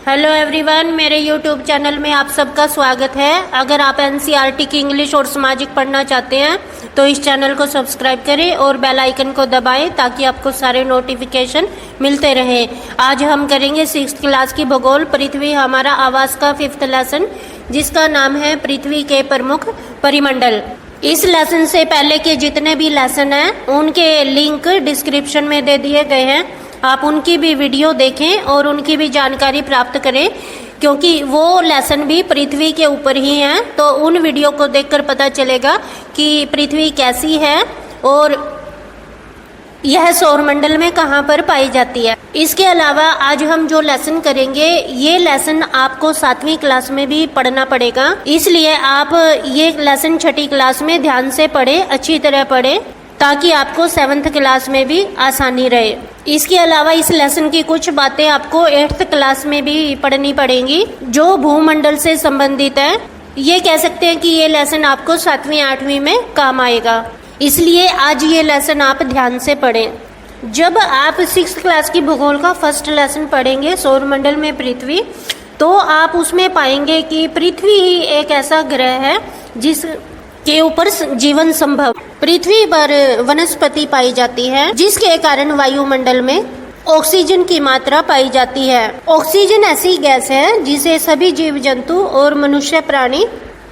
Hello everyone, मेरे YouTube channel में आप सबका स्वागत है। अगर आप एनसीईआरटी की इंग्लिश और सामाजिक पढ़ना चाहते हैं तो इस चैनल को सब्सक्राइब करें और बेल आइकन को दबाएं ताकि आपको सारे नोटिफिकेशन मिलते रहें। आज हम करेंगे 6th क्लास की भूगोल पृथ्वी हमारा आवास का 5th लेसन, जिसका नाम है पृथ्वी के प्रमुख परिमंडल। इस लेसन से पहले के जितने भी लेसन हैं उनके लिंक डिस्क्रिप्शन में दे दिए गए हैं। आप उनकी भी वीडियो देखें और उनकी भी जानकारी प्राप्त करें, क्योंकि वो लेसन भी पृथ्वी के ऊपर ही हैं। तो उन वीडियो को देखकर पता चलेगा कि पृथ्वी कैसी है और यह सौरमंडल में कहाँ पर पाई जाती है। इसके अलावा आज हम जो लेसन करेंगे ये लेसन आपको 7वीं क्लास में भी पढ़ना पड़ेगा, इसलिए आप ये लेसन 6ठी क्लास में ध्यान से पढ़ें, अच्छी तरह पढ़ें, ताकि आपको 7th क्लास में भी आसानी रहे। इसके अलावा इस लेसन की कुछ बातें आपको 8th क्लास में भी पढ़नी पड़ेंगी जो भूमंडल से संबंधित है। ये कह सकते हैं कि ये लेसन आपको 7वीं 8वीं में काम आएगा, इसलिए आज ये लेसन आप ध्यान से पढ़ें। जब आप 6th क्लास की भूगोल का फर्स्ट लेसन पढ़ेंगे सौरमंडल में पृथ्वी, तो आप उसमें पाएंगे कि पृथ्वी ही एक ऐसा ग्रह है जिस के ऊपर जीवन संभव। पृथ्वी पर वनस्पति पाई जाती है, जिसके कारण वायुमंडल में ऑक्सीजन की मात्रा पाई जाती है। ऑक्सीजन ऐसी गैस है जिसे सभी जीव जंतु और मनुष्य प्राणी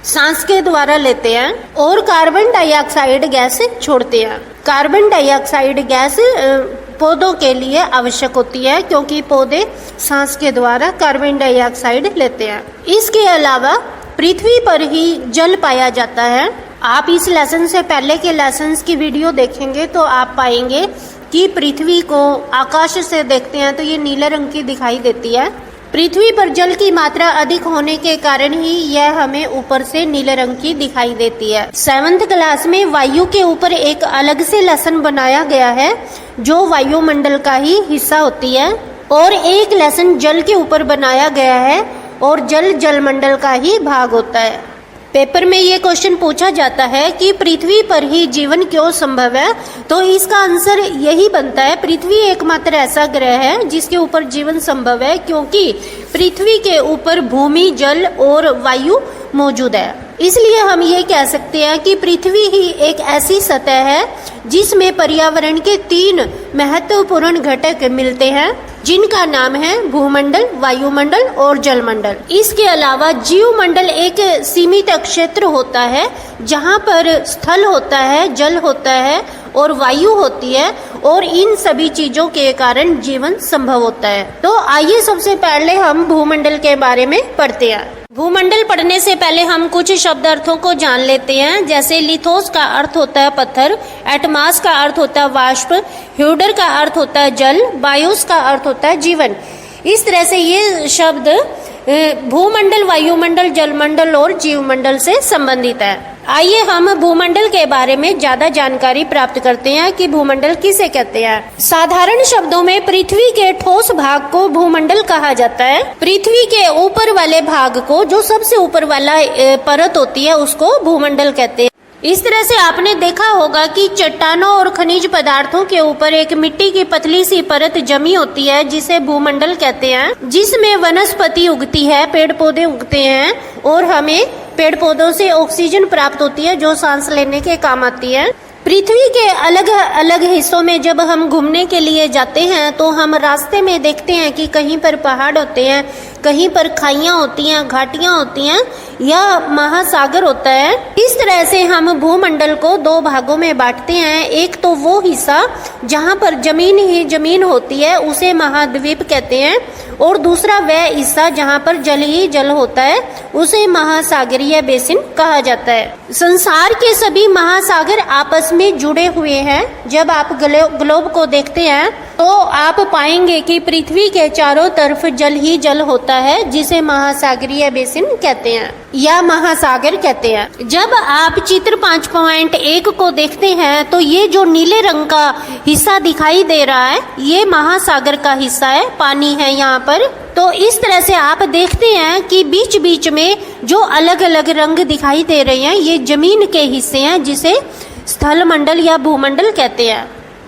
सांस के द्वारा लेते हैं और कार्बन डाइऑक्साइड गैस छोड़ते हैं। कार्बन डाइऑक्साइड गैस पौधों के लिए आवश्यक होती है, क्योंकि पौधे सांस के द्वारा कार्बन डाइऑक्साइड लेते हैं। इसके अलावा पृथ्वी पर ही जल पाया जाता है। आप इस लेसन से पहले के लेसन्स की वीडियो देखेंगे तो आप पाएंगे कि पृथ्वी को आकाश से देखते हैं तो ये नीले रंग की दिखाई देती है। पृथ्वी पर जल की मात्रा अधिक होने के कारण ही यह हमें ऊपर से नीले रंग की दिखाई देती है। 7th क्लास में वायु के ऊपर एक अलग से लेसन बनाया गया है जो वायुमंडल का ही हिस्सा होती है, और एक लेसन जल के ऊपर बनाया गया है और जल जलमंडल का ही भाग होता है। पेपर में ये क्वेश्चन पूछा जाता है कि पृथ्वी पर ही जीवन क्यों संभव है, तो इसका आंसर यही बनता है, पृथ्वी एकमात्र ऐसा ग्रह है जिसके ऊपर जीवन संभव है, क्योंकि पृथ्वी के ऊपर भूमि, जल और वायु मौजूद है। इसलिए हम ये कह सकते हैं कि पृथ्वी ही एक ऐसी सतह है जिसमें पर्यावरण के 3 महत्वपूर्ण घटक मिलते हैं, जिनका नाम है भूमंडल, वायुमंडल और जलमंडल। इसके अलावा जीवमंडल एक सीमित क्षेत्र होता है जहाँ पर स्थल होता है, जल होता है और वायु होती है, और इन सभी चीजों के कारण जीवन संभव होता है। तो आइए सबसे पहले हम भूमंडल के बारे में पढ़ते हैं। भूमंडल पढ़ने से पहले हम कुछ शब्द अर्थों को जान लेते हैं। जैसे लिथोस का अर्थ होता है पत्थर, एटमास का अर्थ होता है वाष्प, ह्यूडर का अर्थ होता है जल, बायोस का अर्थ होता है जीवन। इस तरह से ये शब्द भूमंडल, वायुमंडल, जलमंडल और जीवमंडल से संबंधित है। आइए हम भूमंडल के बारे में ज्यादा जानकारी प्राप्त करते हैं कि भूमंडल किसे कहते हैं। साधारण शब्दों में पृथ्वी के ठोस भाग को भूमंडल कहा जाता है। पृथ्वी के ऊपर वाले भाग को, जो सबसे ऊपर वाला परत होती है, उसको भूमंडल कहते हैं। इस तरह से आपने देखा होगा कि चट्टानों और खनिज पदार्थों के ऊपर एक मिट्टी की पतली सी परत जमी होती है जिसे भूमंडल कहते हैं, जिसमें वनस्पति उगती है, पेड़ पौधे उगते हैं और हमें पेड़ पौधों से ऑक्सीजन प्राप्त होती है जो सांस लेने के काम आती है। पृथ्वी के अलग अलग हिस्सों में जब हम घूमने के लिए जाते हैं तो हम रास्ते में देखते हैं कि कहीं पर पहाड़ होते हैं, कहीं पर खाइयाँ होती हैं, घाटियाँ होती हैं या महासागर होता है। इस तरह से हम भूमंडल को 2 भागों में बांटते हैं। एक तो वो हिस्सा जहाँ पर जमीन ही जमीन होती है उसे महाद्वीप कहते हैं, और दूसरा वह हिस्सा जहाँ पर जल ही जल होता है उसे महासागरीय बेसिन कहा जाता है। संसार के सभी महासागर आपस में जुड़े हुए हैं। जब आप ग्लोब को देखते हैं तो आप पाएंगे कि पृथ्वी के चारों तरफ जल ही जल होता है, जिसे महासागरीय बेसिन कहते हैं या महासागर कहते हैं। जब आप चित्र 5.1 को देखते हैं तो ये जो नीले रंग का हिस्सा दिखाई दे रहा है ये महासागर का हिस्सा है, पानी है यहाँ पर। तो इस तरह से आप देखते हैं कि बीच बीच में जो अलग अलग रंग दिखाई दे रहे हैं ये जमीन के हिस्से हैं, जिसे स्थल मंडल या भूमंडल कहते हैं।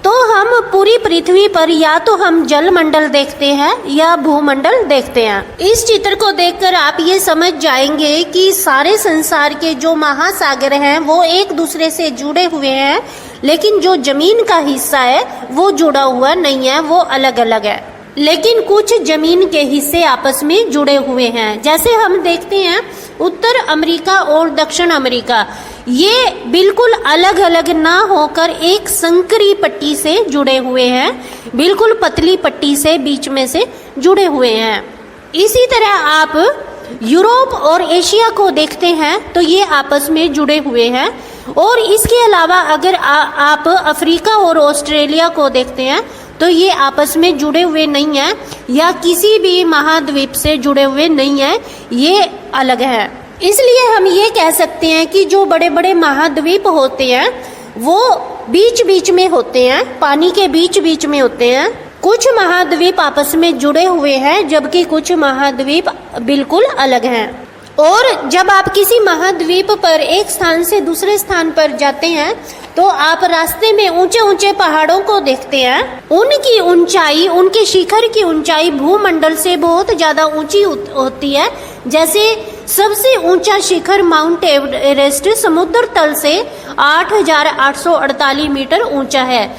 तो हम पूरी पृथ्वी पर या तो हम जलमंडल देखते हैं या भूमंडल देखते हैं। इस चित्र को देखकर आप ये समझ जाएंगे कि सारे संसार के जो महासागर हैं वो एक दूसरे से जुड़े हुए हैं, लेकिन जो जमीन का हिस्सा है वो जुड़ा हुआ नहीं है, वो अलग अलग है। लेकिन कुछ जमीन के हिस्से आपस में जुड़े हुए हैं। जैसे हम देखते हैं उत्तर अमेरिका और दक्षिण अमेरिका, ये बिल्कुल अलग अलग ना होकर एक संकरी पट्टी से जुड़े हुए हैं, बिल्कुल पतली पट्टी से बीच में से जुड़े हुए हैं। इसी तरह आप यूरोप और एशिया को देखते हैं तो ये आपस में जुड़े हुए हैं। और इसके अलावा अगर आप अफ्रीका और ऑस्ट्रेलिया को देखते हैं तो ये आपस में जुड़े हुए नहीं हैं या किसी भी महाद्वीप से जुड़े हुए नहीं हैं, ये अलग है। इसलिए हम ये कह सकते हैं कि जो बड़े बड़े महाद्वीप होते हैं वो बीच बीच में होते हैं, पानी के बीच बीच में होते हैं। कुछ महाद्वीप आपस में जुड़े हुए हैं जबकि कुछ महाद्वीप बिल्कुल अलग हैं। और जब आप किसी महाद्वीप पर एक स्थान से दूसरे स्थान पर जाते हैं तो आप रास्ते में ऊंचे ऊंचे पहाड़ों को देखते हैं। उनकी ऊंचाई, उनके शिखर की ऊंचाई भूमंडल से बहुत ज्यादा ऊंची होती है। जैसे सबसे ऊंचा शिखर माउंट एवरेस्ट समुद्र तल से 8,848 मीटर ऊंचा है।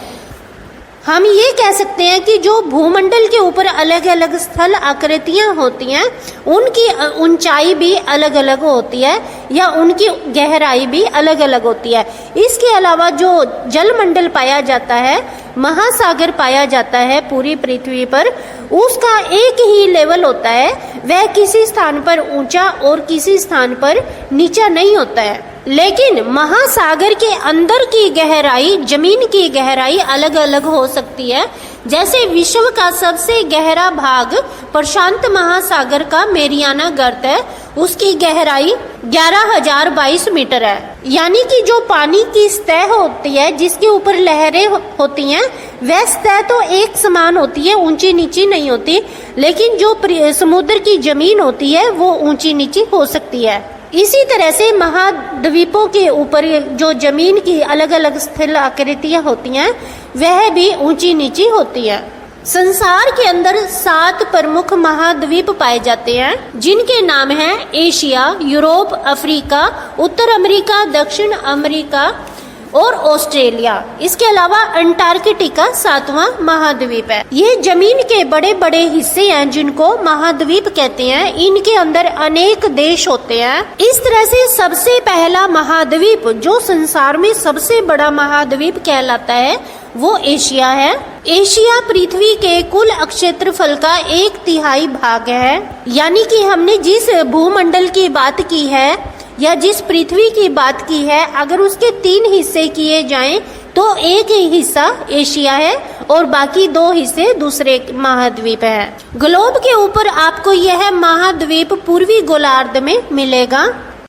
हम ये कह सकते हैं कि जो भूमंडल के ऊपर अलग अलग स्थल आकृतियां होती हैं उनकी ऊंचाई भी अलग अलग होती है या उनकी गहराई भी अलग अलग होती है। इसके अलावा जो जलमंडल पाया जाता है, महासागर पाया जाता है पूरी पृथ्वी पर, उसका एक ही लेवल होता है। वह किसी स्थान पर ऊंचा और किसी स्थान पर नीचा नहीं होता है। लेकिन महासागर के अंदर की गहराई, जमीन की गहराई अलग अलग हो सकती है। जैसे विश्व का सबसे गहरा भाग प्रशांत महासागर का मेरियाना गर्त है, उसकी गहराई 11,022 मीटर है। यानी कि जो पानी की सतह होती है जिसके ऊपर लहरें होती हैं वह सतह तो एक समान होती है, ऊंची नीची नहीं होती। लेकिन जो समुद्र की जमीन होती है वो ऊंची नीची हो सकती है। इसी तरह से महाद्वीपों के ऊपर जो जमीन की अलग अलग स्थल आकृतियां होती हैं वह भी ऊंची नीची होती है। संसार के अंदर 7 प्रमुख महाद्वीप पाए जाते हैं जिनके नाम हैं एशिया, यूरोप, अफ्रीका, उत्तर अमेरिका, दक्षिण अमेरिका और ऑस्ट्रेलिया। इसके अलावा अंटार्कटिका 7वां महाद्वीप है। ये जमीन के बड़े बड़े हिस्से हैं जिनको महाद्वीप कहते हैं। इनके अंदर अनेक देश होते हैं। इस तरह से सबसे पहला महाद्वीप जो संसार में सबसे बड़ा महाद्वीप कहलाता है वो एशिया है। एशिया पृथ्वी के कुल क्षेत्रफल का 1/3 भाग है। यानी कि हमने जिस भूमंडल की बात की है या जिस पृथ्वी की बात की है, अगर उसके 3 हिस्से किए जाएं तो एक ही हिस्सा एशिया है और बाकी 2 हिस्से दूसरे महाद्वीप हैं। ग्लोब के ऊपर आपको यह महाद्वीप पूर्वी गोलार्ध में मिलेगा।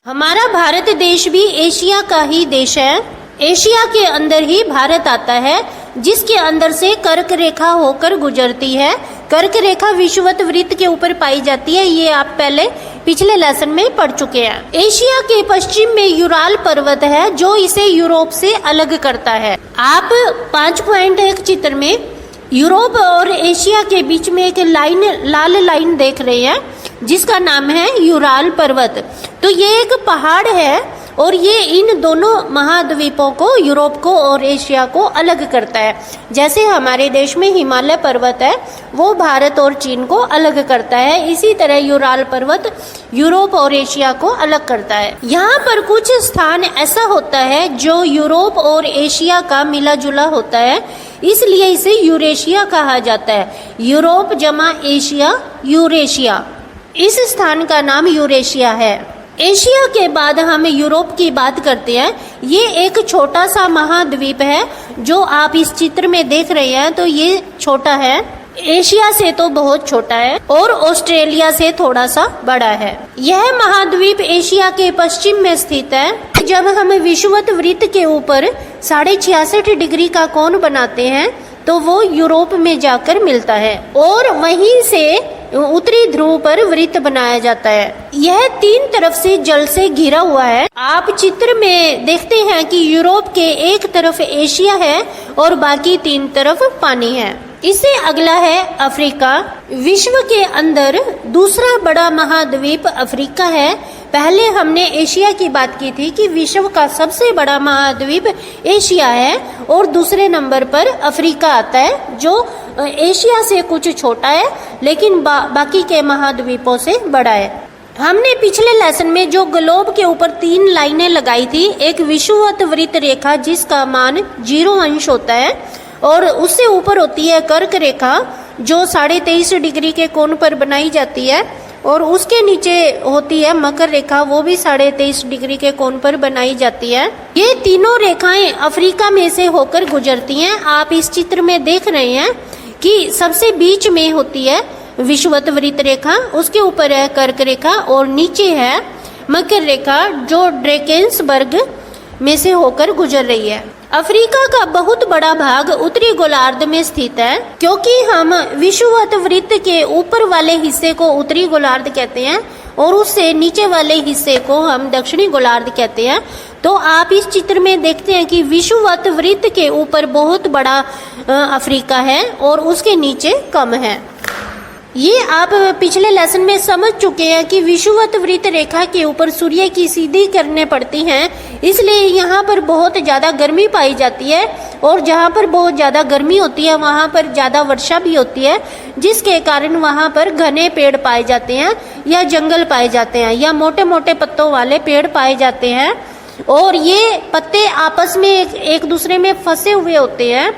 हमारा भारत देश भी एशिया का ही देश है। एशिया के अंदर ही भारत आता है जिसके अंदर से कर्क रेखा होकर गुजरती है। कर्क रेखा विषुवत वृत्त के ऊपर पाई जाती है। ये आप पहले पिछले लेसन में पढ़ चुके हैं। एशिया के पश्चिम में यूराल पर्वत है जो इसे यूरोप से अलग करता है। आप 5.1 चित्र में यूरोप और एशिया के बीच में एक लाइन, लाल लाइन देख रहे हैं जिसका नाम है यूराल पर्वत। तो ये एक पहाड़ है और ये इन दोनों महाद्वीपों को, यूरोप को और एशिया को अलग करता है। जैसे हमारे देश में हिमालय पर्वत है वो भारत और चीन को अलग करता है, इसी तरह यूराल पर्वत यूरोप और एशिया को अलग करता है। यहाँ पर कुछ स्थान ऐसा होता है जो यूरोप और एशिया का मिला जुला होता है, इसलिए इसे यूरेशिया कहा जाता है। यूरोप जमा एशिया, यूरेशिया। इस स्थान का नाम यूरेशिया है। एशिया के बाद हम यूरोप की बात करते हैं। ये एक छोटा सा महाद्वीप है जो आप इस चित्र में देख रहे हैं, तो ये छोटा है। एशिया से तो बहुत छोटा है और ऑस्ट्रेलिया से थोड़ा सा बड़ा है। यह महाद्वीप एशिया के पश्चिम में स्थित है। जब हम विषुवत वृत्त के ऊपर 66.5 डिग्री का कोण बनाते हैं तो वो यूरोप में जाकर मिलता है और वहीं से उत्तरी ध्रुव पर वृत्त बनाया जाता है। यह 3 तरफ से जल से घिरा हुआ है। आप चित्र में देखते हैं कि यूरोप के एक तरफ एशिया है और बाकी 3 तरफ पानी है। इससे अगला है अफ्रीका। विश्व के अंदर दूसरा बड़ा महाद्वीप अफ्रीका है। पहले हमने एशिया की बात की थी कि विश्व का सबसे बड़ा महाद्वीप एशिया है और दूसरे नंबर पर अफ्रीका आता है, जो एशिया से कुछ छोटा है लेकिन बाकी के महाद्वीपों से बड़ा है। हमने पिछले लेसन में जो ग्लोब के ऊपर 3 लाइनें लगाई थी, एक विषुवत वृत्त रेखा जिसका मान 0 अंश होता है और उससे ऊपर होती है कर्क रेखा जो 23.5 डिग्री के कोण पर बनाई जाती है और उसके नीचे होती है मकर रेखा, वो भी 23.5 डिग्री के कोण पर बनाई जाती है। ये तीनों रेखाएं अफ्रीका में से होकर गुजरती हैं। आप इस चित्र में देख रहे हैं कि सबसे बीच में होती है विषुवत वृत्त रेखा, उसके ऊपर है कर्क रेखा और नीचे है मकर रेखा जो ड्रेकेंसबर्ग में से होकर गुजर रही है। अफ्रीका का बहुत बड़ा भाग उत्तरी गोलार्ध में स्थित है। क्योंकि हम विषुवत वृत्त के ऊपर वाले हिस्से को उत्तरी गोलार्ध कहते हैं और उससे नीचे वाले हिस्से को हम दक्षिणी गोलार्ध कहते हैं, तो आप इस चित्र में देखते हैं कि विषुवत वृत्त के ऊपर बहुत बड़ा अफ्रीका है और उसके नीचे कम है। ये आप पिछले लेसन में समझ चुके हैं कि विषुवत वृत्त रेखा के ऊपर सूर्य की सीधी किरणें पड़ती हैं, इसलिए यहाँ पर बहुत ज़्यादा गर्मी पाई जाती है और जहाँ पर बहुत ज़्यादा गर्मी होती है वहाँ पर ज़्यादा वर्षा भी होती है, जिसके कारण वहाँ पर घने पेड़ पाए जाते हैं या जंगल पाए जाते हैं या मोटे मोटे पत्तों वाले पेड़ पाए जाते हैं और ये पत्ते आपस में एक दूसरे में फंसे हुए होते हैं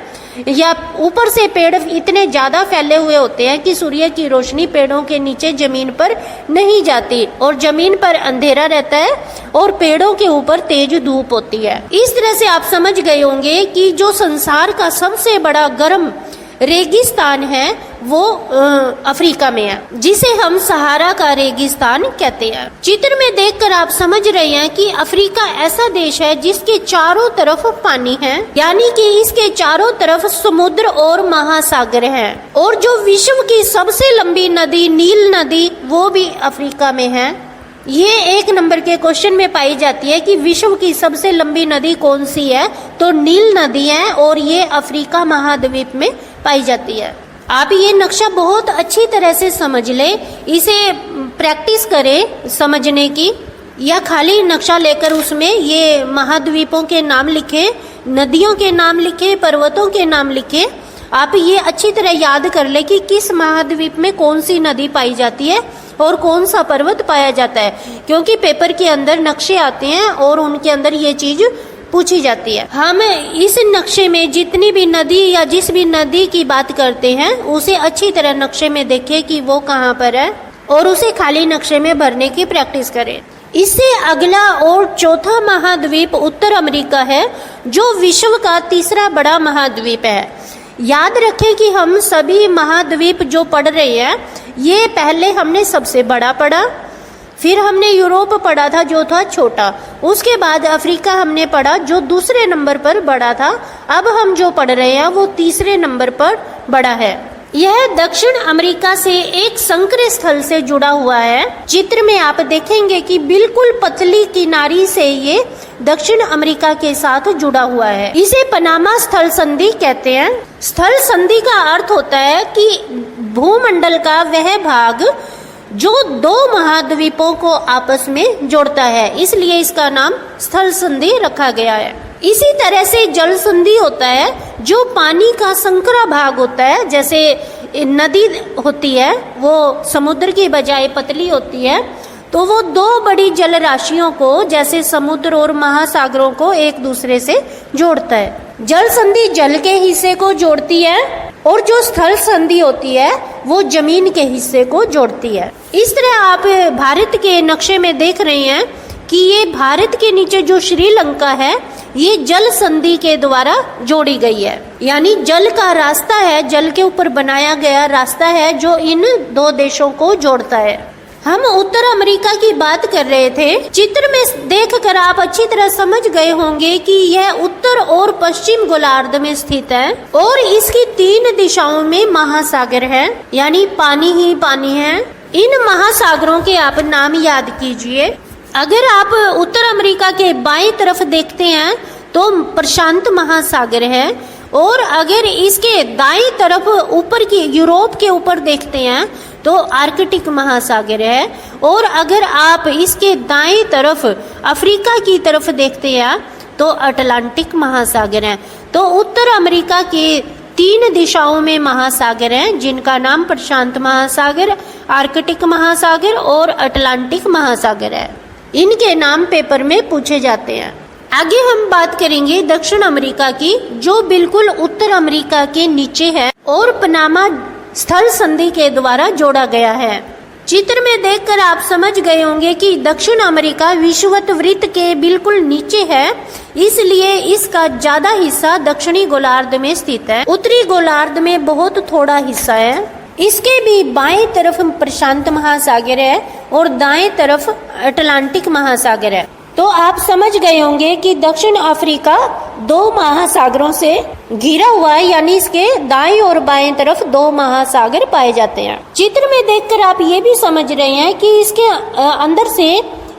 या ऊपर से पेड़ इतने ज्यादा फैले हुए होते हैं कि सूर्य की रोशनी पेड़ों के नीचे जमीन पर नहीं जाती और जमीन पर अंधेरा रहता है और पेड़ों के ऊपर तेज धूप होती है। इस तरह से आप समझ गए होंगे कि जो संसार का सबसे बड़ा गर्म रेगिस्तान है वो अफ्रीका में है, जिसे हम सहारा का रेगिस्तान कहते हैं। चित्र में देखकर आप समझ रहे हैं कि अफ्रीका ऐसा देश है जिसके चारों तरफ पानी है, यानी कि इसके चारों तरफ समुद्र और महासागर हैं। और जो विश्व की सबसे लंबी नदी नील नदी वो भी अफ्रीका में है। ये 1 नंबर के क्वेश्चन में पाई जाती है कि विश्व की सबसे लंबी नदी कौन सी है, तो नील नदी है और ये अफ्रीका महाद्वीप में पाई जाती है। आप ये नक्शा बहुत अच्छी तरह से समझ लें, इसे प्रैक्टिस करें समझने की, या खाली नक्शा लेकर उसमें ये महाद्वीपों के नाम लिखें, नदियों के नाम लिखें, पर्वतों के नाम लिखें। आप ये अच्छी तरह याद कर ले कि किस महाद्वीप में कौन सी नदी पाई जाती है और कौन सा पर्वत पाया जाता है, क्योंकि पेपर के अंदर नक्शे आते हैं और उनके अंदर ये चीज पूछी जाती है। हम इस नक्शे में जितनी भी नदी या जिस भी नदी की बात करते हैं उसे अच्छी तरह नक्शे में देखें कि वो कहाँ पर है और उसे खाली नक्शे में भरने की प्रैक्टिस करें। इससे अगला और चौथा महाद्वीप उत्तर अमेरिका है, जो विश्व का तीसरा बड़ा महाद्वीप है। याद रखें कि हम सभी महाद्वीप जो पढ़ रहे हैं ये पहले हमने सबसे बड़ा पढ़ा, फिर हमने यूरोप पढ़ा था जो था छोटा, उसके बाद अफ्रीका हमने पढ़ा जो दूसरे नंबर पर बड़ा था। अब हम जो पढ़ रहे हैं वो तीसरे नंबर पर बड़ा है। यह दक्षिण अमेरिका से एक संकर स्थल से जुड़ा हुआ है। चित्र में आप देखेंगे कि बिल्कुल पतली किनारी से ये दक्षिण अमेरिका के साथ जुड़ा हुआ है। इसे पनामा स्थल संधि कहते हैं। स्थल संधि का अर्थ होता है कि भूमंडल का वह भाग जो 2 महाद्वीपों को आपस में जोड़ता है, इसलिए इसका नाम स्थल संधि रखा गया है। इसी तरह से जल संधि होता है जो पानी का संकरा भाग होता है। जैसे नदी होती है वो समुद्र की बजाय पतली होती है, तो वो 2 बड़ी जल राशियों को जैसे समुद्र और महासागरों को एक दूसरे से जोड़ता है। जल संधि जल के हिस्से को जोड़ती है और जो स्थल संधि होती है वो जमीन के हिस्से को जोड़ती है। इस तरह आप भारत के नक्शे में देख रहे हैं कि ये भारत के नीचे जो श्रीलंका है ये जल संधि के द्वारा जोड़ी गई है, यानी जल का रास्ता है, जल के ऊपर बनाया गया रास्ता है जो इन 2 देशों को जोड़ता है। हम उत्तर अमेरिका की बात कर रहे थे। चित्र में देखकर आप अच्छी तरह समझ गए होंगे कि यह उत्तर और पश्चिम गोलार्ध में स्थित है और इसकी 3 दिशाओं में महासागर है, यानी पानी ही पानी है। इन महासागरों के आप नाम याद कीजिए। अगर आप उत्तर अमेरिका के बाएं तरफ देखते हैं तो प्रशांत महासागर है, और अगर इसके दाएं तरफ ऊपर की यूरोप के ऊपर देखते हैं तो आर्कटिक महासागर है, और अगर आप इसके दाएं तरफ अफ्रीका की तरफ देखते हैं तो अटलांटिक महासागर है। तो उत्तर अमेरिका के 3 दिशाओं में महासागर हैं, जिनका नाम प्रशांत महासागर, आर्कटिक महासागर और अटलांटिक महासागर है। इनके नाम पेपर में पूछे जाते हैं। आगे हम बात करेंगे दक्षिण अमेरिका की, जो बिल्कुल उत्तर अमेरिका के नीचे है और पनामा स्थल संधि के द्वारा जोड़ा गया है। चित्र में देखकर आप समझ गए होंगे कि दक्षिण अमेरिका विषुवत वृत्त के बिल्कुल नीचे है, इसलिए इसका ज्यादा हिस्सा दक्षिणी गोलार्ध में स्थित है। उत्तरी गोलार्ध में बहुत थोड़ा हिस्सा है। इसके भी बाएं तरफ प्रशांत महासागर है और दाएं तरफ अटलांटिक महासागर है। तो आप समझ गए होंगे कि दक्षिण अफ्रीका 2 महासागरों से घिरा हुआ है, यानी इसके दाएं और बाएं तरफ 2 महासागर पाए जाते हैं। चित्र में देखकर आप ये भी समझ रहे हैं कि इसके अंदर से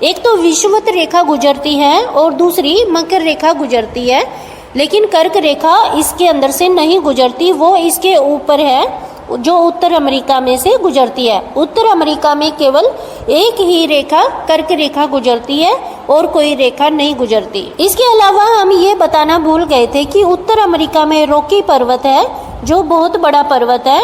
एक तो विषुवत रेखा गुजरती है और दूसरी मकर रेखा गुजरती है, लेकिन कर्क रेखा इसके अंदर से नहीं गुजरती, वो इसके ऊपर है जो उत्तर अमेरिका में से गुजरती है। उत्तर अमेरिका में केवल एक ही रेखा कर्क रेखा गुजरती है और कोई रेखा नहीं गुजरती। इसके अलावा हम ये बताना भूल गए थे कि उत्तर अमेरिका में रॉकी पर्वत है, जो बहुत बड़ा पर्वत है।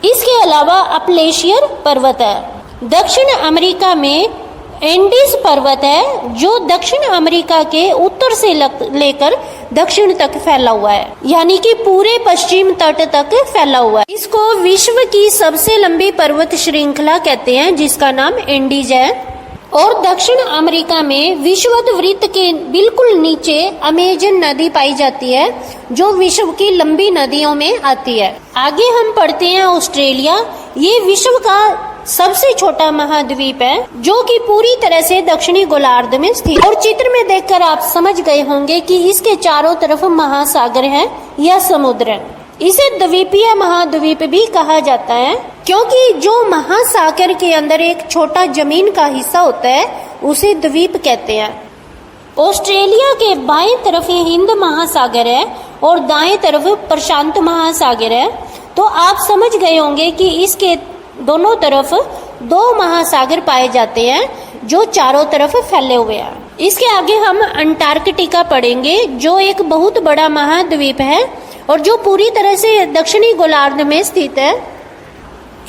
इसके अलावा अपलेशियर पर्वत है। दक्षिण अमेरिका में एंडीज पर्वत है, जो दक्षिण अमेरिका के उत्तर से लेकर दक्षिण तक फैला हुआ है, यानी कि पूरे पश्चिम तट तक फैला हुआ है। इसको विश्व की सबसे लंबी पर्वत श्रृंखला कहते हैं, जिसका नाम एंडीज है। और दक्षिण अमेरिका में विषुवत वृत्त के बिल्कुल नीचे अमेजन नदी पाई जाती है, जो विश्व की लंबी नदियों में आती है। आगे हम पढ़ते हैं ऑस्ट्रेलिया। ये विश्व का सबसे छोटा महाद्वीप है, जो कि पूरी तरह से दक्षिणी गोलार्ध में स्थित है। और चित्र में देखकर आप समझ गए होंगे कि इसके चारों तरफ महासागर है या समुद्र है। इसे द्वीपीय महाद्वीप भी कहा जाता है, क्योंकि जो महासागर के अंदर एक छोटा जमीन का हिस्सा होता है उसे द्वीप कहते हैं। ऑस्ट्रेलिया के बाएं तरफ हिंद महासागर है और दाएं तरफ प्रशांत महासागर है। तो आप समझ गए होंगे कि इसके दोनों तरफ 2 महासागर पाए जाते हैं, जो चारों तरफ फैले हुए हैं। इसके आगे हम अंटार्कटिका पढ़ेंगे, जो एक बहुत बड़ा महाद्वीप है और जो पूरी तरह से दक्षिणी गोलार्ध में स्थित है।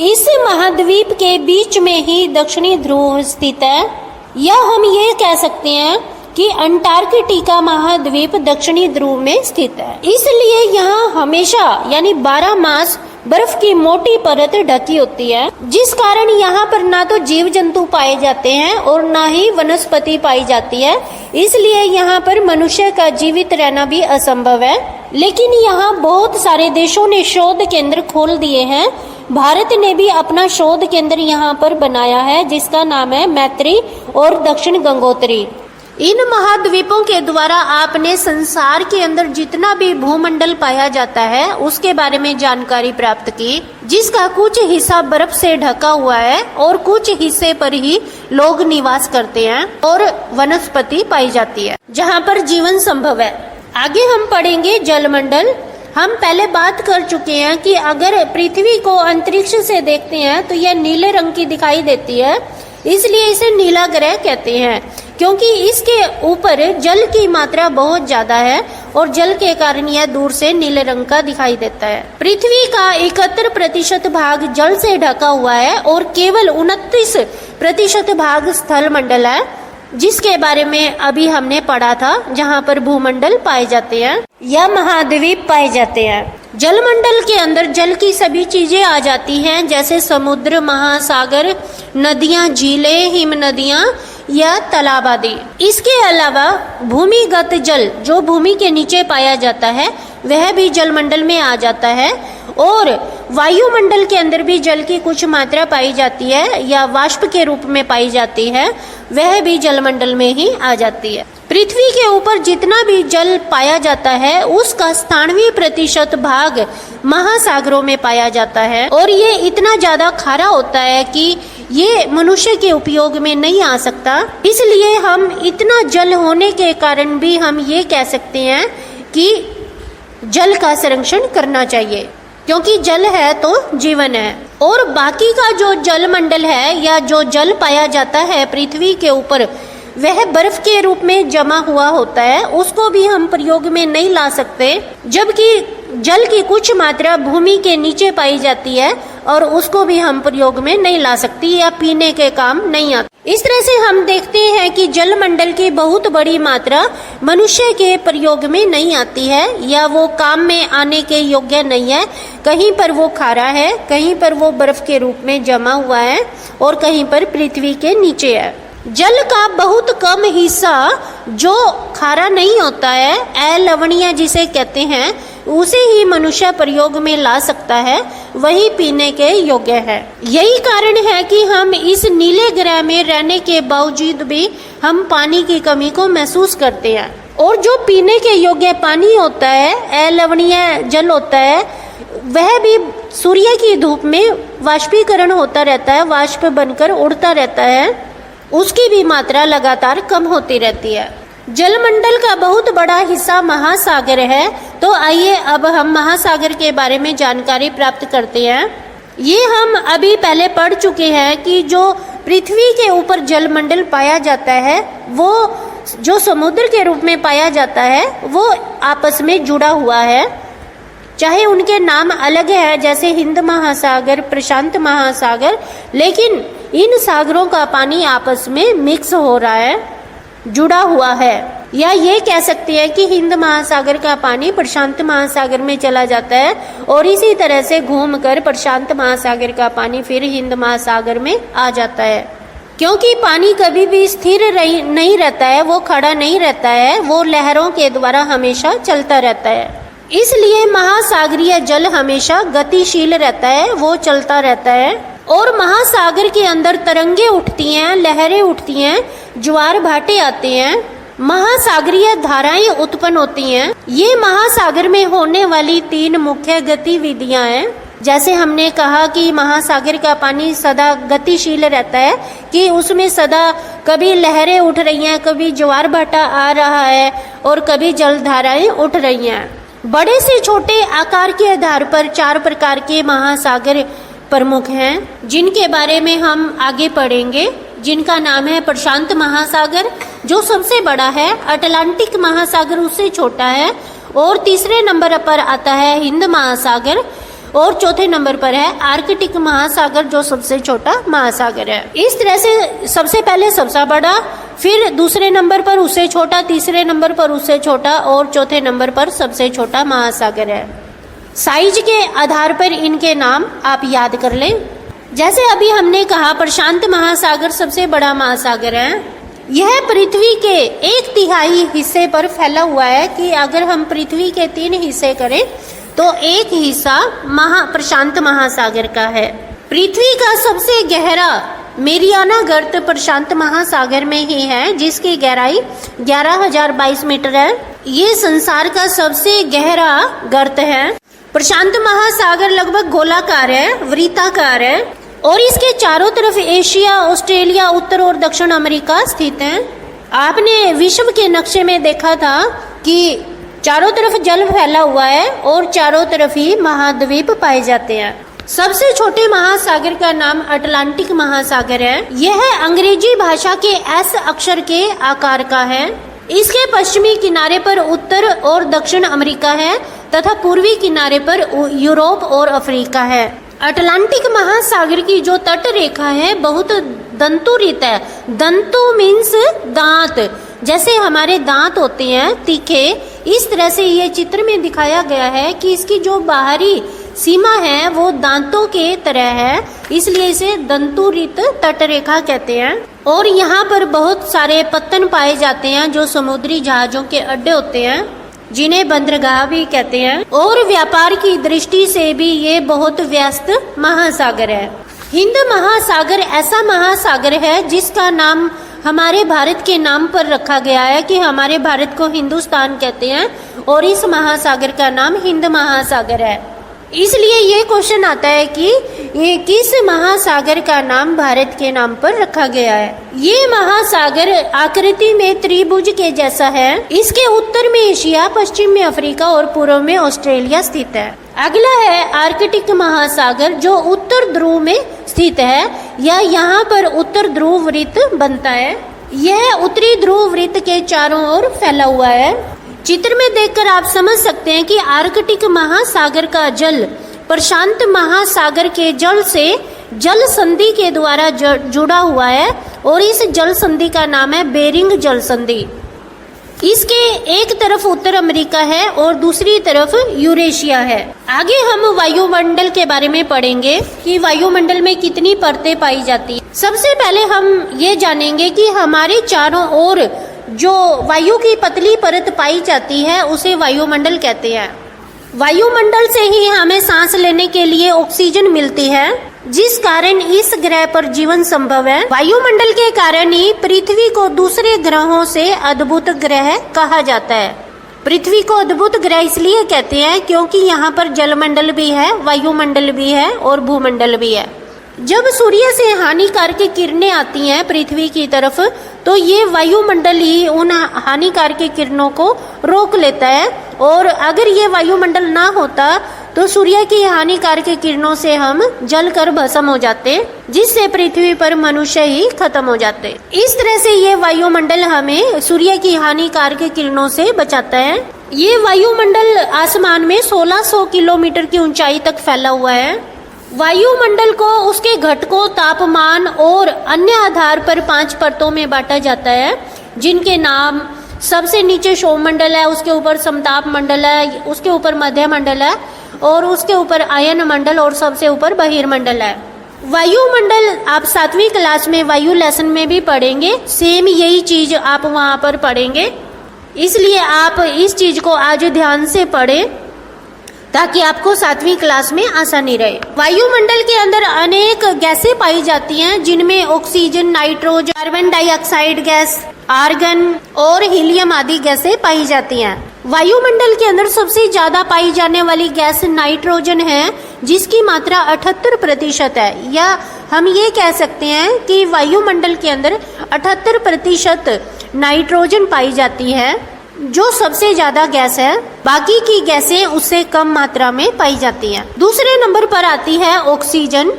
इस महाद्वीप के बीच में ही दक्षिणी ध्रुव स्थित है, या हम ये कह सकते हैं कि अंटार्कटिका महाद्वीप दक्षिणी ध्रुव में स्थित है। इसलिए यहाँ हमेशा यानी 12 मास बर्फ की मोटी परत ढकी होती है, जिस कारण यहाँ पर ना तो जीव जंतु पाए जाते हैं और ना ही वनस्पति पाई जाती है। इसलिए यहाँ पर मनुष्य का जीवित रहना भी असंभव है। लेकिन यहाँ बहुत सारे देशों ने शोध केंद्र खोल दिए हैं। भारत ने भी अपना शोध केंद्र यहाँ पर बनाया है, जिसका नाम है मैत्री और दक्षिण गंगोत्री। इन महाद्वीपों के द्वारा आपने संसार के अंदर जितना भी भूमंडल पाया जाता है उसके बारे में जानकारी प्राप्त की, जिसका कुछ हिस्सा बर्फ से ढका हुआ है और कुछ हिस्से पर ही लोग निवास करते हैं और वनस्पति पाई जाती है, जहाँ पर जीवन संभव है। आगे हम पढ़ेंगे जलमंडल। हम पहले बात कर चुके हैं कि अगर पृथ्वी को अंतरिक्ष से देखते हैं तो यह नीले रंग की दिखाई देती है, इसलिए इसे नीला ग्रह कहते हैं, क्योंकि इसके ऊपर जल की मात्रा बहुत ज्यादा है और जल के कारण यह दूर से नीले रंग का दिखाई देता है। पृथ्वी का 71% भाग जल से ढका हुआ है और केवल 29% भाग स्थल मंडल है, जिसके बारे में अभी हमने पढ़ा था, जहाँ पर भूमंडल पाए जाते हैं या महाद्वीप पाए जाते हैं। जलमंडल के अंदर जल की सभी चीजें आ जाती हैं, जैसे समुद्र, महासागर, नदियां, झीलें, हिम नदियां या तालाब आदि। इसके अलावा भूमिगत जल जो भूमि के नीचे पाया जाता है वह भी जलमंडल में आ जाता है, और वायुमंडल के अंदर भी जल की कुछ मात्रा पाई जाती है या वाष्प के रूप में पाई जाती है, वह भी जलमंडल में ही आ जाती है। पृथ्वी के ऊपर जितना भी जल पाया जाता है उसका 97% भाग महासागरों में पाया जाता है और ये इतना ज्यादा खारा होता है कि ये मनुष्य के उपयोग में नहीं आ सकता। इसलिए हम इतना जल होने के कारण भी हम ये कह सकते हैं कि जल का संरक्षण करना चाहिए, क्योंकि जल है तो जीवन है। और बाकी का जो जलमंडल है या जो जल पाया जाता है पृथ्वी के ऊपर, वह बर्फ के रूप में जमा हुआ होता है, उसको भी हम प्रयोग में नहीं ला सकते। जबकि जल की कुछ मात्रा भूमि के नीचे पाई जाती है और उसको भी हम प्रयोग में नहीं ला सकती या पीने के काम नहीं आती। इस तरह से हम देखते हैं कि जलमंडल की बहुत बड़ी मात्रा मनुष्य के प्रयोग में नहीं आती है या वो काम में आने के योग्य नहीं है। कहीं पर वो खारा है, कहीं पर वो बर्फ के रूप में जमा हुआ है और कहीं पर पृथ्वी के नीचे है। जल का बहुत कम हिस्सा जो खारा नहीं होता है, अलवणीय जिसे कहते हैं, उसे ही मनुष्य प्रयोग में ला सकता है, वही पीने के योग्य है। यही कारण है कि हम इस नीले ग्रह में रहने के बावजूद भी हम पानी की कमी को महसूस करते हैं। और जो पीने के योग्य पानी होता है, अलवणीय जल होता है, वह भी सूर्य की धूप में वाष्पीकरण होता रहता है, वाष्प बनकर उड़ता रहता है, उसकी भी मात्रा लगातार कम होती रहती है। जलमंडल का बहुत बड़ा हिस्सा महासागर है। तो आइए अब हम महासागर के बारे में जानकारी प्राप्त करते हैं। ये हम अभी पहले पढ़ चुके हैं कि जो पृथ्वी के ऊपर जलमंडल पाया जाता है, वो जो समुद्र के रूप में पाया जाता है, वो आपस में जुड़ा हुआ है। चाहे उनके नाम अलग है, जैसे हिंद महासागर, प्रशांत महासागर, लेकिन इन सागरों का पानी आपस में मिक्स हो रहा है, जुड़ा हुआ है। या ये कह सकते हैं कि हिंद महासागर का पानी प्रशांत महासागर में चला जाता है और इसी तरह से घूमकर प्रशांत महासागर का पानी फिर हिंद महासागर में आ जाता है। क्योंकि पानी कभी भी स्थिर नहीं रहता है, वो खड़ा नहीं रहता है, वो लहरों के द्वारा हमेशा चलता रहता है। इसलिए महासागरीय जल हमेशा गतिशील रहता है, वो चलता रहता है। और महासागर के अंदर तरंगे उठती हैं, लहरें उठती हैं, ज्वार भाटे आते हैं, महासागरीय धाराएं उत्पन्न होती हैं। ये महासागर में होने वाली 3 मुख्य गतिविधियां हैं। जैसे हमने कहा कि महासागर का पानी सदा गतिशील रहता है, कि उसमें सदा कभी लहरें उठ रही हैं, कभी ज्वार भाटा आ रहा है और कभी जलधाराएं उठ रही हैं। बड़े से छोटे आकार के आधार पर 4 प्रकार के महासागर प्रमुख हैं, जिनके बारे में हम आगे पढ़ेंगे। जिनका नाम है प्रशांत महासागर जो सबसे बड़ा है, अटलांटिक महासागर उससे छोटा है, और तीसरे नंबर पर आता है हिंद महासागर, और चौथे नंबर पर है आर्कटिक महासागर जो सबसे छोटा महासागर है। इस तरह से सबसे पहले सबसे बड़ा, फिर दूसरे नंबर पर उससे छोटा, तीसरे नंबर पर उससे छोटा और चौथे नंबर पर सबसे छोटा महासागर है। साइज के आधार पर इनके नाम आप याद कर लें। जैसे अभी हमने कहा प्रशांत महासागर सबसे बड़ा महासागर है। यह पृथ्वी के 1/3 हिस्से पर फैला हुआ है, कि अगर हम पृथ्वी के 3 हिस्से करें तो एक हिस्सा प्रशांत महासागर का है। पृथ्वी का सबसे गहरा मेरियाना गर्त प्रशांत महासागर में ही है, जिसकी गहराई 11,022 मीटर है। ये संसार का सबसे गहरा गर्त है। प्रशांत महासागर लगभग गोलाकार है, वृत्ताकार है, और इसके चारों तरफ एशिया, ऑस्ट्रेलिया, उत्तर और दक्षिण अमेरिका स्थित हैं। आपने विश्व के नक्शे में देखा था कि चारों तरफ जल फैला हुआ है और चारों तरफ ही महाद्वीप पाए जाते हैं। सबसे छोटे महासागर का नाम अटलांटिक महासागर है। यह अंग्रेजी भाषा के एस अक्षर के आकार का है। इसके पश्चिमी किनारे पर उत्तर और दक्षिण अमेरिका है तथा पूर्वी किनारे पर यूरोप और अफ्रीका है। अटलांटिक महासागर की जो तट रेखा है बहुत दंतुरित है। दंतु मीन्स दांत, जैसे हमारे दांत होते हैं तीखे, इस तरह से ये चित्र में दिखाया गया है कि इसकी जो बाहरी सीमा है वो दांतों के तरह है, इसलिए इसे दंतुरित तट रेखा कहते हैं। और यहाँ पर बहुत सारे पत्तन पाए जाते हैं जो समुद्री जहाजों के अड्डे होते हैं। जिन्हें बंदरगाह भी कहते हैं, और व्यापार की दृष्टि से भी ये बहुत व्यस्त महासागर है। हिंद महासागर ऐसा महासागर है जिसका नाम हमारे भारत के नाम पर रखा गया है कि हमारे भारत को हिंदुस्तान कहते हैं और इस महासागर का नाम हिंद महासागर है। इसलिए ये क्वेश्चन आता है कि ये किस महासागर का नाम भारत के नाम पर रखा गया है। ये महासागर आकृति में त्रिभुज के जैसा है। इसके उत्तर में एशिया, पश्चिम में अफ्रीका और पूर्व में ऑस्ट्रेलिया स्थित है। अगला है आर्कटिक महासागर, जो उत्तर ध्रुव में स्थित है या यहाँ पर उत्तर ध्रुव वृत्त बनता है। यह उत्तरी ध्रुव वृत्त के चारों ओर फैला हुआ है। चित्र में देखकर आप समझ सकते हैं कि आर्कटिक महासागर का जल प्रशांत महासागर के जल से जल संधि के द्वारा जुड़ा हुआ है और इस जल संधि का नाम है बेरिंग जल संधि। इसके एक तरफ उत्तर अमेरिका है और दूसरी तरफ यूरेशिया है। आगे हम वायुमंडल के बारे में पढ़ेंगे कि वायुमंडल में कितनी परतें पाई जाती है। सबसे पहले हम ये जानेंगे कि हमारे चारों ओर जो वायु की पतली परत पाई जाती है उसे वायुमंडल कहते हैं। वायुमंडल से ही हमें सांस लेने के लिए ऑक्सीजन मिलती है, जिस कारण इस ग्रह पर जीवन संभव है। वायुमंडल के कारण ही पृथ्वी को दूसरे ग्रहों से अद्भुत ग्रह कहा जाता है। पृथ्वी को अद्भुत ग्रह इसलिए कहते हैं क्योंकि यहाँ पर जलमंडल भी है, वायुमंडल भी है और भूमंडल भी है। जब सूर्य से हानिकारक किरणें आती हैं पृथ्वी की तरफ, तो ये वायुमंडल ही उन हानिकारक किरणों को रोक लेता है, और अगर ये वायुमंडल ना होता तो सूर्य की हानिकारक किरणों से हम जलकर भस्म हो जाते, जिससे पृथ्वी पर मनुष्य ही खत्म हो जाते। इस तरह से ये वायुमंडल हमें सूर्य की हानिकारक किरणों से बचाता है। ये वायुमंडल आसमान में 1600 किलोमीटर की ऊंचाई तक फैला हुआ है। वायुमंडल को उसके घटकों, तापमान और अन्य आधार पर 5 परतों में बांटा जाता है, जिनके नाम सबसे नीचे सौरमंडल है, उसके ऊपर समताप मंडल है, उसके ऊपर मध्य मंडल है और उसके ऊपर आयन मंडल और सबसे ऊपर बहिर्मंडल है। वायुमंडल आप 7वीं क्लास में वायु लेसन में भी पढ़ेंगे, सेम यही चीज आप वहां पर पढ़ेंगे। इसलिए आप इस चीज को आज ध्यान से पढ़ें ताकि आपको 7वीं क्लास में आसानी रहे। वायुमंडल के अंदर अनेक गैसें पाई जाती हैं, जिनमें oxygen, nitrogen, carbon dioxide gas, argon और हीलियम आदि गैसें पाई जाती हैं। वायुमंडल के अंदर सबसे ज्यादा पाई जाने वाली गैस नाइट्रोजन है, जिसकी मात्रा 78% है। या हम ये कह सकते हैं कि वायुमंडल के अंदर 78% नाइट्रोजन पाई जाती है, जो सबसे ज्यादा गैस है। बाकी की गैसें उससे कम मात्रा में पाई जाती हैं। दूसरे नंबर पर आती है ऑक्सीजन,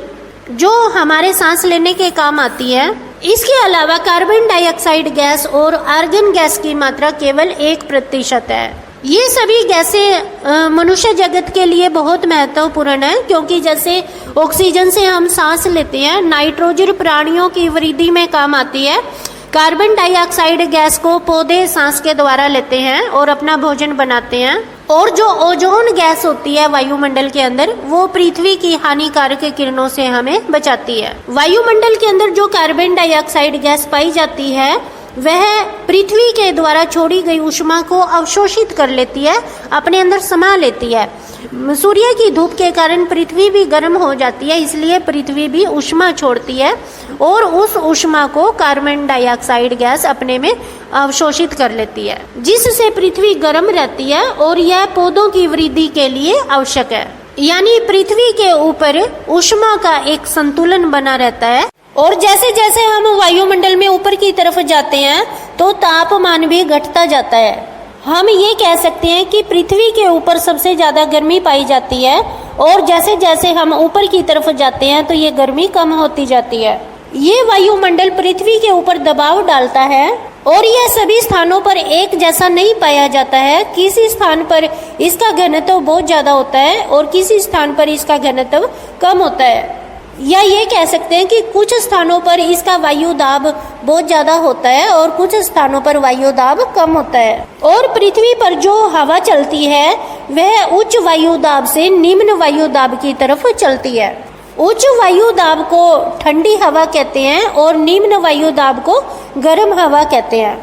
जो हमारे सांस लेने के काम आती है। इसके अलावा कार्बन डाइऑक्साइड गैस और आर्गन गैस की मात्रा केवल 1% है। ये सभी गैसें मनुष्य जगत के लिए बहुत महत्वपूर्ण है, क्योंकि जैसे ऑक्सीजन से हम सांस लेते हैं, नाइट्रोजन प्राणियों की वृद्धि में काम आती है, कार्बन डाइऑक्साइड गैस को पौधे सांस के द्वारा लेते हैं और अपना भोजन बनाते हैं, और जो ओजोन गैस होती है वायुमंडल के अंदर, वो पृथ्वी की हानिकारक किरणों से हमें बचाती है। वायुमंडल के अंदर जो कार्बन डाइऑक्साइड गैस पाई जाती है, वह पृथ्वी के द्वारा छोड़ी गई ऊष्मा को अवशोषित कर लेती है, अपने अंदर समा लेती है। सूर्य की धूप के कारण पृथ्वी भी गर्म हो जाती है, इसलिए पृथ्वी भी ऊष्मा छोड़ती है और उस ऊष्मा को कार्बन डाइऑक्साइड गैस अपने में अवशोषित कर लेती है, जिससे पृथ्वी गर्म रहती है और यह पौधों की वृद्धि के लिए आवश्यक है। यानी पृथ्वी के ऊपर ऊष्मा का एक संतुलन बना रहता है, और जैसे जैसे हम वायुमंडल में ऊपर की तरफ जाते हैं तो तापमान भी घटता जाता है। हम ये कह सकते हैं कि पृथ्वी के ऊपर सबसे ज्यादा गर्मी पाई जाती है, और जैसे जैसे हम ऊपर की तरफ जाते हैं तो ये गर्मी कम होती जाती है। ये वायुमंडल पृथ्वी के ऊपर दबाव डालता है, और यह सभी स्थानों पर एक जैसा नहीं पाया जाता है। किसी स्थान पर इसका घनत्व बहुत ज्यादा होता है और किसी स्थान पर इसका घनत्व कम होता है। या ये कह सकते हैं कि कुछ स्थानों पर इसका वायु दाब बहुत ज्यादा होता है और कुछ स्थानों पर वायु दाब कम होता है। और पृथ्वी पर जो हवा चलती है वह उच्च वायु दाब से निम्न वायु दाब की तरफ चलती है। उच्च वायु दाब को ठंडी हवा कहते हैं और निम्न वायु दाब को गर्म हवा कहते हैं।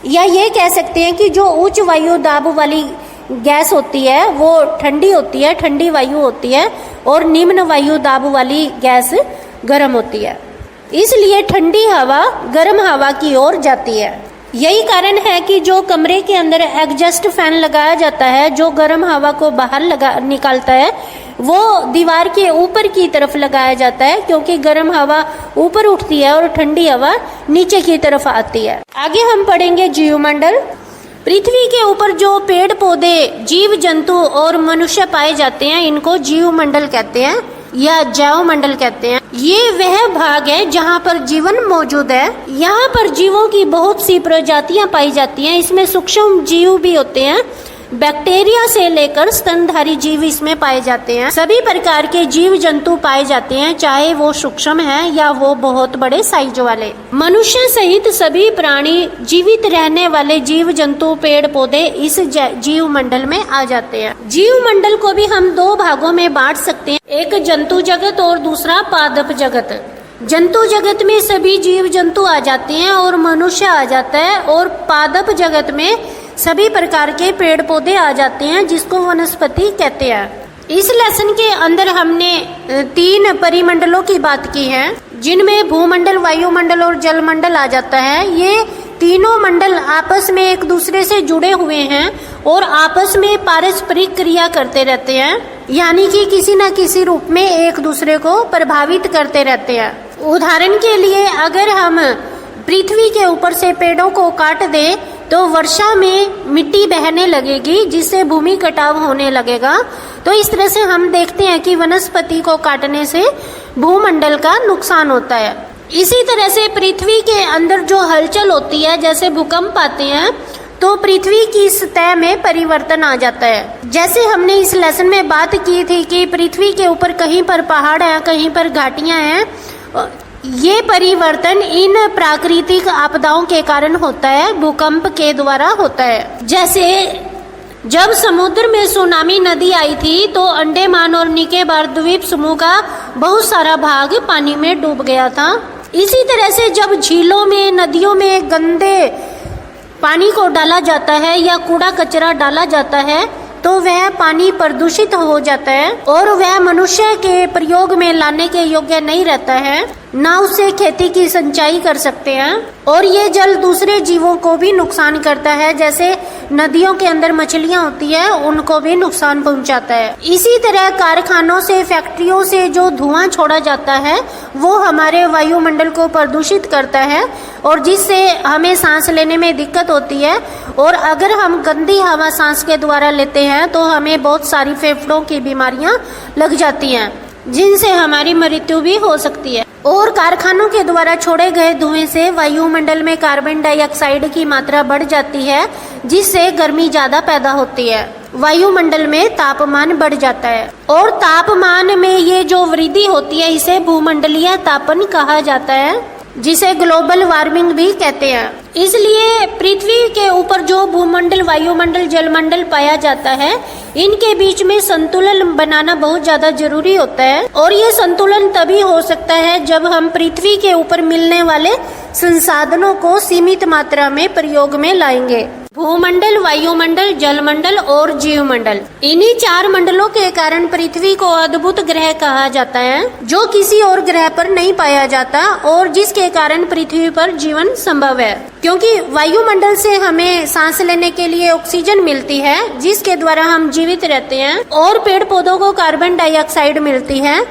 या ये कह सकते हैं कि जो उच्च वायु दाब वाली गैस होती है वो ठंडी होती है, ठंडी वायु होती है, और निम्न वायु दाब वाली गैस गर्म होती है। इसलिए ठंडी हवा गर्म हवा की ओर जाती है। यही कारण है कि जो कमरे के अंदर एग्जॉस्ट फैन लगाया जाता है, जो गर्म हवा को बाहर निकालता है, वो दीवार के ऊपर की तरफ लगाया जाता है, क्योंकि गर्म हवा ऊपर उठती है और ठंडी हवा नीचे की तरफ आती है। आगे हम पढ़ेंगे जीवमंडल। पृथ्वी के ऊपर जो पेड़ पौधे, जीव जंतु और मनुष्य पाए जाते हैं, इनको जीवमंडल कहते हैं या जैवमंडल कहते हैं। ये वह भाग है जहाँ पर जीवन मौजूद है। यहाँ पर जीवों की बहुत सी प्रजातियां पाई जाती हैं। इसमें सूक्ष्म जीव भी होते हैं, बैक्टीरिया से लेकर स्तनधारी जीव इसमें पाए जाते हैं। सभी प्रकार के जीव जंतु पाए जाते हैं, चाहे वो सूक्ष्म हैं या वो बहुत बड़े साइज वाले। मनुष्य सहित सभी प्राणी, जीवित रहने वाले जीव जंतु, पेड़ पौधे इस जीव मंडल में आ जाते हैं। जीव मंडल को भी हम दो भागों में बांट सकते हैं, एक जंतु जगत और दूसरा पादप जगत। जंतु जगत में सभी जीव जंतु आ जाते हैं और मनुष्य आ जाता है, और पादप जगत में सभी प्रकार के पेड़ पौधे आ जाते हैं, जिसको वनस्पति कहते हैं। इस लेसन के अंदर हमने 3 परिमंडलों की बात की है, जिनमें भूमंडल, वायुमंडल और जलमंडल आ जाता है। ये तीनों मंडल आपस में एक दूसरे से जुड़े हुए हैं और आपस में पारस्परिक क्रिया करते रहते हैं, यानी कि किसी न किसी रूप में एक दूसरे को प्रभावित करते रहते हैं। उदाहरण के लिए अगर हम पृथ्वी के ऊपर से पेड़ों को काट दें तो वर्षा में मिट्टी बहने लगेगी, जिससे भूमि कटाव होने लगेगा। तो इस तरह से हम देखते हैं कि वनस्पति को काटने से भूमंडल का नुकसान होता है। इसी तरह से पृथ्वी के अंदर जो हलचल होती है, जैसे भूकंप आते हैं, तो पृथ्वी की सतह में परिवर्तन आ जाता है। जैसे हमने इस लेसन में बात की थी कि पृथ्वी के ऊपर कहीं पर पहाड़ है, कहीं पर घाटियां हैं। ये परिवर्तन इन प्राकृतिक आपदाओं के कारण होता है, भूकंप के द्वारा होता है। जैसे जब समुद्र में सुनामी नदी आई थी तो अंडमान और निकोबार द्वीप समूह का बहुत सारा भाग पानी में डूब गया था। इसी तरह से जब झीलों में, नदियों में गंदे पानी को डाला जाता है या कूड़ा कचरा डाला जाता है, तो वह पानी प्रदूषित हो जाता है और वह मनुष्य के प्रयोग में लाने के योग्य नहीं रहता है, ना उससे खेती की सिंचाई कर सकते हैं। और ये जल दूसरे जीवों को भी नुकसान करता है, जैसे नदियों के अंदर मछलियां होती है, उनको भी नुकसान पहुंचाता है। इसी तरह कारखानों से, फैक्ट्रियों से जो धुआं छोड़ा जाता है, वो हमारे वायुमंडल को प्रदूषित करता है और जिससे हमें सांस लेने में दिक्कत होती है। और अगर हम गंदी हवा सांस के द्वारा लेते हैं तो हमें बहुत सारी फेफड़ों की बीमारियां लग जाती हैं, जिनसे हमारी मृत्यु भी हो सकती है। और कारखानों के द्वारा छोड़े गए धुएं से वायुमंडल में कार्बन डाइऑक्साइड की मात्रा बढ़ जाती है, जिससे गर्मी ज्यादा पैदा होती है। वायुमंडल में तापमान बढ़ जाता है और तापमान में ये जो वृद्धि होती है, इसे भूमंडलीय तापन कहा जाता है, जिसे ग्लोबल वार्मिंग भी कहते हैं। इसलिए पृथ्वी के ऊपर जो भूमंडल, वायुमंडल, जलमंडल पाया जाता है, इनके बीच में संतुलन बनाना बहुत ज्यादा जरूरी होता है। और ये संतुलन तभी हो सकता है जब हम पृथ्वी के ऊपर मिलने वाले संसाधनों को सीमित मात्रा में प्रयोग में लाएंगे। भूमंडल, वायुमंडल, जलमंडल और जीवमंडल, इन्हीं 4 मंडलों के कारण पृथ्वी को अद्भुत ग्रह कहा जाता है, जो किसी और ग्रह पर नहीं पाया जाता और जिसके कारण पृथ्वी पर जीवन संभव है। क्योंकि वायुमंडल से हमें सांस लेने के लिए ऑक्सीजन मिलती है, जिसके द्वारा हम जीवित रहते हैं, और पेड़ पौधों को कार्बन डाइऑक्साइड मिलती है।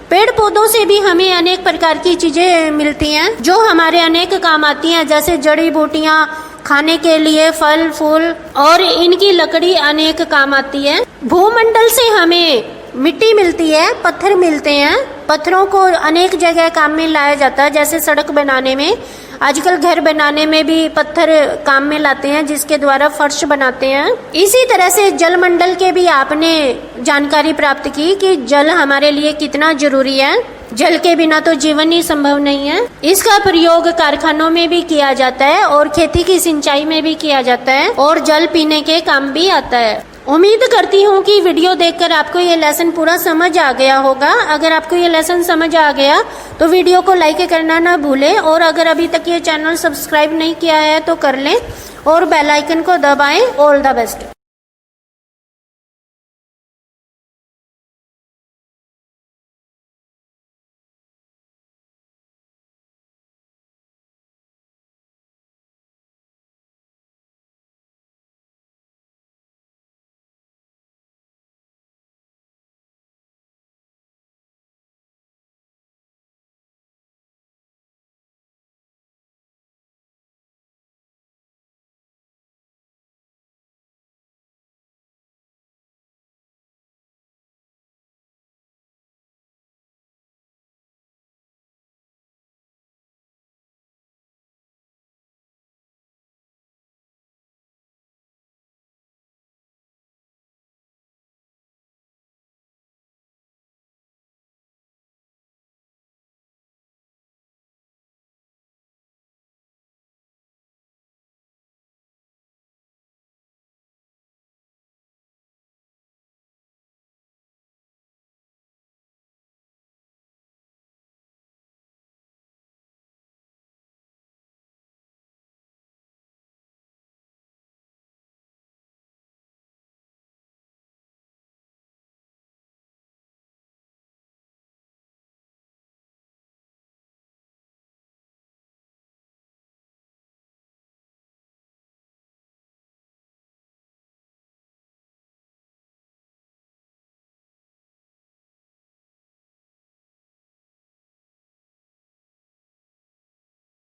पेड़ पौधों से भी हमें अनेक प्रकार की चीजें मिलती हैं, जो हमारे अनेक काम आती हैं, जैसे जड़ी बूटियां, खाने के लिए फल फूल, और इनकी लकड़ी अनेक काम आती है। भूमंडल से हमें मिट्टी मिलती है, पत्थर मिलते हैं। पत्थरों को अनेक जगह काम में लाया जाता है, जैसे सड़क बनाने में, आजकल घर बनाने में भी पत्थर काम में लाते हैं, जिसके द्वारा फर्श बनाते हैं। इसी तरह से जलमंडल के भी आपने जानकारी प्राप्त की कि जल हमारे लिए कितना जरूरी है। जल के बिना तो जीवन ही संभव नहीं है। इसका प्रयोग कारखानों में भी किया जाता है और खेती की सिंचाई में भी किया जाता है और जल पीने के काम भी आता है। उम्मीद करती हूँ कि वीडियो देखकर आपको ये लेसन पूरा समझ आ गया होगा। अगर आपको ये लेसन समझ आ गया तो वीडियो को लाइक करना ना भूलें, और अगर अभी तक ये चैनल सब्सक्राइब नहीं किया है तो कर लें और बेल आइकन को दबाएं। All the best.